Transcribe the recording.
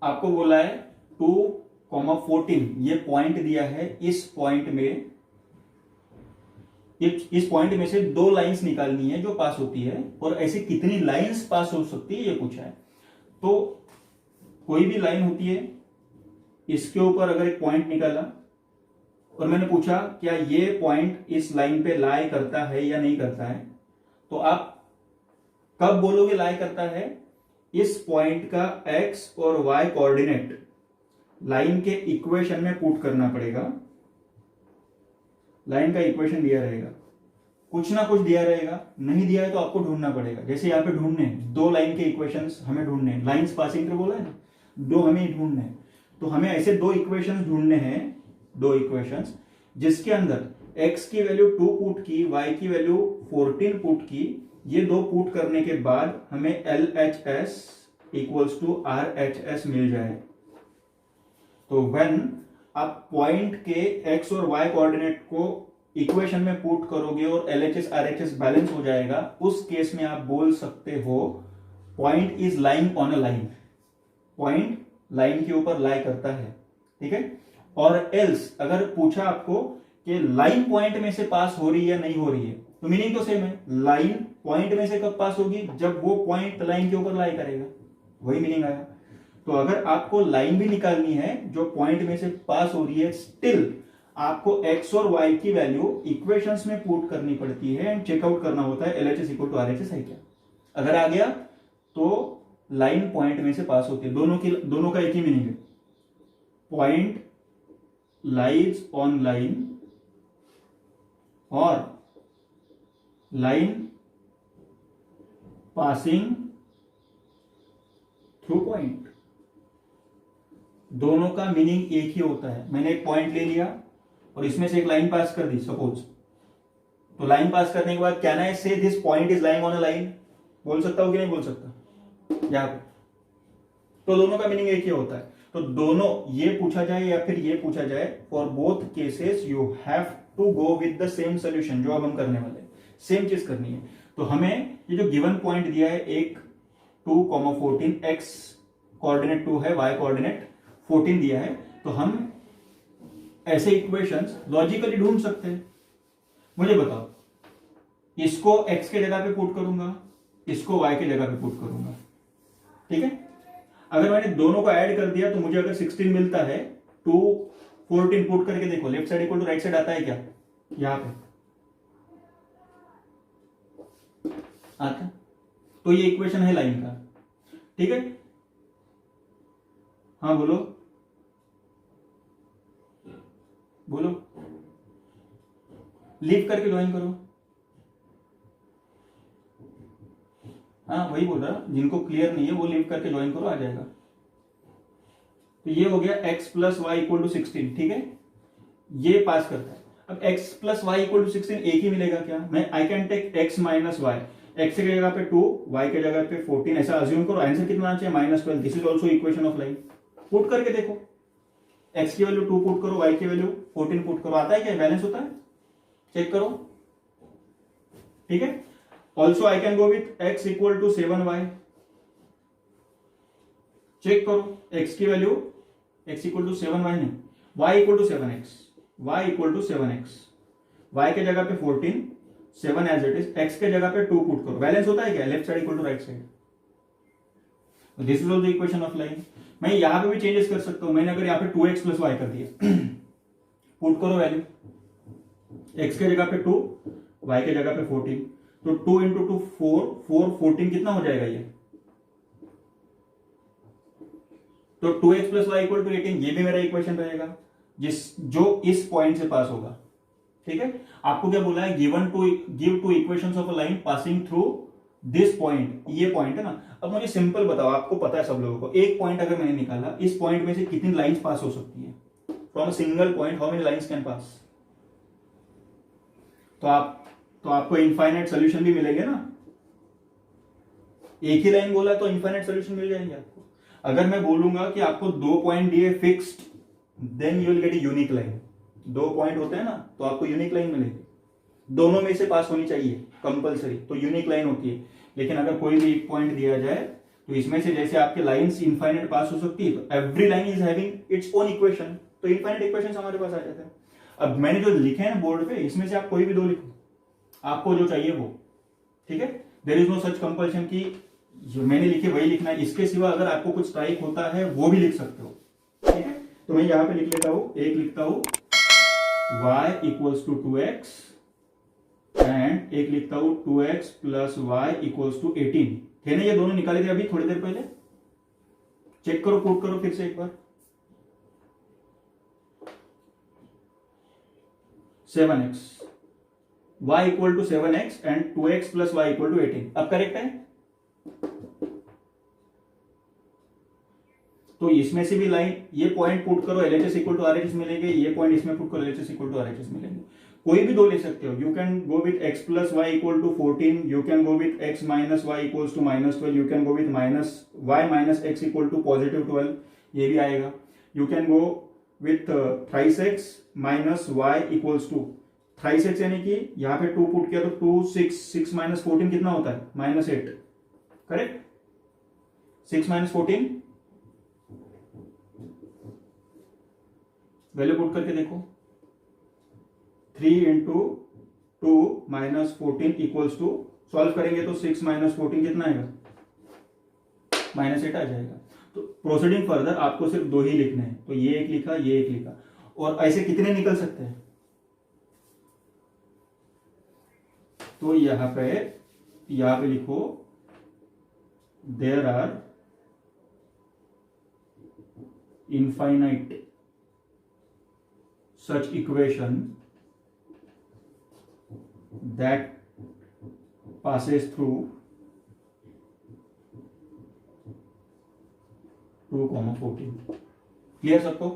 आपको बोला है 2,14 ये पॉइंट दिया है। इस पॉइंट में से दो लाइंस निकालनी है जो पास होती है, और ऐसे कितनी लाइंस पास हो सकती है ये पूछा है। तो कोई भी लाइन होती है, इसके ऊपर अगर एक पॉइंट निकाला और मैंने पूछा क्या ये पॉइंट इस लाइन पे लाई करता है या नहीं करता है, तो आप कब बोलोगे लाई करता है? इस पॉइंट का एक्स और वाई कोऑर्डिनेट लाइन के इक्वेशन में पुट करना पड़ेगा। लाइन का इक्वेशन दिया रहेगा, कुछ ना कुछ दिया रहेगा, नहीं दिया है तो आपको ढूंढना पड़ेगा। जैसे यहां पे ढूंढने दो लाइन के इक्वेशंस हमें ढूंढने, लाइंस पासिंग थ्रू बोला है ना, दो हमें ढूंढने, तो हमें ऐसे दो इक्वेशंस ढूंढने हैं, दो इक्वेशंस जिसके अंदर x की वैल्यू 2 पुट की, y की वैल्यू 14 पुट की। ये दो पुट करने के बाद हमें LHS इक्वल्स टू RHS मिल जाए। तो व्हेन आप पॉइंट के x और y कोऑर्डिनेट को इक्वेशन में पुट करोगे और LHS RHS बैलेंस हो जाएगा, उस केस में आप बोल सकते हो point is lying on a line, point line के ऊपर लाई करता है। ठीक है। और एल्स अगर पूछा आपको कि लाइन पॉइंट में से पास हो रही है या नहीं हो रही है, तो मीनिंग तो सेम है। लाइन पॉइंट में से कब पास होगी? जब वो पॉइंट लाइन के ऊपर लाई करेगा, वही मीनिंग आया। तो अगर आपको लाइन भी निकालनी है जो पॉइंट में से पास हो रही है, स्टिल आपको x और y की वैल्यू इक्वेशंस में पुट करनी पड़ती है एंड चेकआउट करना होता है LHS इक्वल टू RHS है क्या। अगर आ गया तो लाइन पॉइंट में से पास होती है। दोनों का एक ही मीनिंग है, पॉइंट लाइज ऑन लाइन और लाइन पासिंग थ्रू पॉइंट, दोनों का मीनिंग एक ही होता है। मैंने एक पॉइंट ले लिया और इसमें से एक लाइन पास कर दी सपोज, तो लाइन पास करने के बाद कैन आई से this point is lying on a line? बोल सकता हूं कि नहीं बोल सकता यहां पे? तो दोनों का मीनिंग एक ही होता है। तो दोनों, ये पूछा जाए या फिर ये पूछा जाए, for both cases you have to go with the same solution. जो अब हम करने वाले सेम चीज करनी है। तो हमें ये जो गिवन पॉइंट दिया है, एक 2,14, x कोऑर्डिनेट 2 है, y कोऑर्डिनेट 14 दिया है, तो हम ऐसे इक्वेशंस लॉजिकली ढूंढ सकते हैं। मुझे बताओ, इसको x के जगह पे पुट करूंगा, इसको y के जगह पे पुट करूंगा, ठीक है। अगर मैंने दोनों को ऐड कर दिया तो मुझे अगर 16 मिलता है, 2 14 पुट करके देखो, left side equal to right side आता है क्या? यहां पे आता। तो ये इक्वेशन है लाइन का, ठीक है। हाँ बोलो बोलो, लीव करके ज्वाइन करो। हाँ वही बोल रहा, जिनको क्लियर नहीं है वो लीव करके ज्वाइन करो, आ जाएगा। तो ये हो गया x plus Y equal to 16, ठीक है। ये पास करता है। अब x plus Y equal to 16 एक ही मिलेगा क्या? मैं I can take x minus Y, x की जगह पे 2, y के जगह पे 14, ऐसा अज्यूम करो। आंसर कितना आना चाहिए? -12। This is also equation of line. Put करके देखो, x की वैल्यू 2 पुट करो, y की वैल्यू 14 पुट करो, आता है क्या? बैलेंस होता है? चेक करो, ठीक है। Also I can go with x equal to 7y, check करो, x की value x equal to 7y नहीं, y equal to 7x, y equal to 7x, y के जगह पे 14, 7 एज इट इज, x के जगह पे 2 पुट करो, बैलेंस होता है क्या? Left side equal to right side. This is also equation of line. मैं यहां पे भी चेंजेस कर सकता हूं। मैंने अगर यहां पे 2x प्लस y कर दिया, पुट करो वैल्यू, x के जगह पे 2, y के जगह पे 14, तो 2 इंटू 2 4, 4 14 कितना हो जाएगा ये? तो 2x plus Y equal to 18, ये भी मेरा इक्वेशन रहेगा जो इस पॉइंट से पास होगा, ठीक है। आपको क्या बोला है? Give two equations of a line passing through this point, ये पॉइंट है ना। अब मुझे सिंपल बताओ, आपको पता है सब लोगों को, एक पॉइंट अगर मैंने निकाला, इस पॉइंट में से कितनी लाइंस पास हो सकती है? From a single point how many lines can pass? तो आपको इनफाइनाइट सोल्यूशन भी मिलेंगे ना। एक ही लाइन बोला तो इनफाइनाइट सोल्यूशन मिल जाएंगे आपको। अगर मैं बोलूंगा कि आपको 2 पॉइंट दिए fixed, then you will get a unique line. 2 point होते हैं ना, तो आपको यूनिक लाइन मिलेगी, दोनों में से पास होनी चाहिए कंपलसरी, तो यूनिक लाइन होती है। लेकिन अगर कोई भी एक पॉइंट दिया जाए तो इसमें से जैसे आपके लाइंस इनफाइनाइट पास हो सकती है, तो every line is having its own equation, तो इनफाइनाइट इक्वेशन हमारे पास आ जाता है। अब मैंने जो लिखे हैं ना बोर्ड पे, इसमें से आप कोई भी दो लिखो, आपको जो चाहिए वो, ठीक है। There is no such compulsion कि जो मैंने लिखे वही लिखना है, इसके सिवा अगर आपको कुछ स्ट्राइक होता है वो भी लिख सकते हो, ठीक है। तो मैं यहां पे लिख लेता हूं, एक लिखता हूं y equals to 2x and एक लिखता हूं 2x plus y equals to 18। थे ना ये दोनों निकाले थे अभी थोड़ी देर पहले, चेक करो, पुट करो फिर से एक बार। 7x, y equal to 7x and 2x plus y equal to 18, अब करेक्ट है। तो इसमें से भी लाइन, ये पॉइंट पुट करो, एलएचएस इक्वल टू आरएचएस मिलेंगे, ये पॉइंट इसमें पुट करो, एलएचएस इक्वल टू आरएचएस मिलेंगे। कोई भी दो ले सकते हो, you can go with x plus Y equal to 14, you can go with x minus y equals to -12, you can go with minus y minus x equal to +12, ये भी आएगा। You can go with thrice x minus y equals to thrice x, यानी कि यहाँ पे 2 put किया तो 2 6 minus 14 कितना होता है, -8, करेक्ट। 6 माइनस 14 वैल्यू पुट करके देखो, 3 into 2 minus 14 equals to, solve करेंगे तो 6 माइनस 14 कितना आएगा, -8 आ जाएगा। तो प्रोसीडिंग फर्दर आपको सिर्फ दो ही लिखने हैं, तो ये एक लिखा, ये एक लिखा, और ऐसे कितने निकल सकते हैं। तो यहां पे लिखो there are infinite such equation that passes through 2, 14। Clear सबको?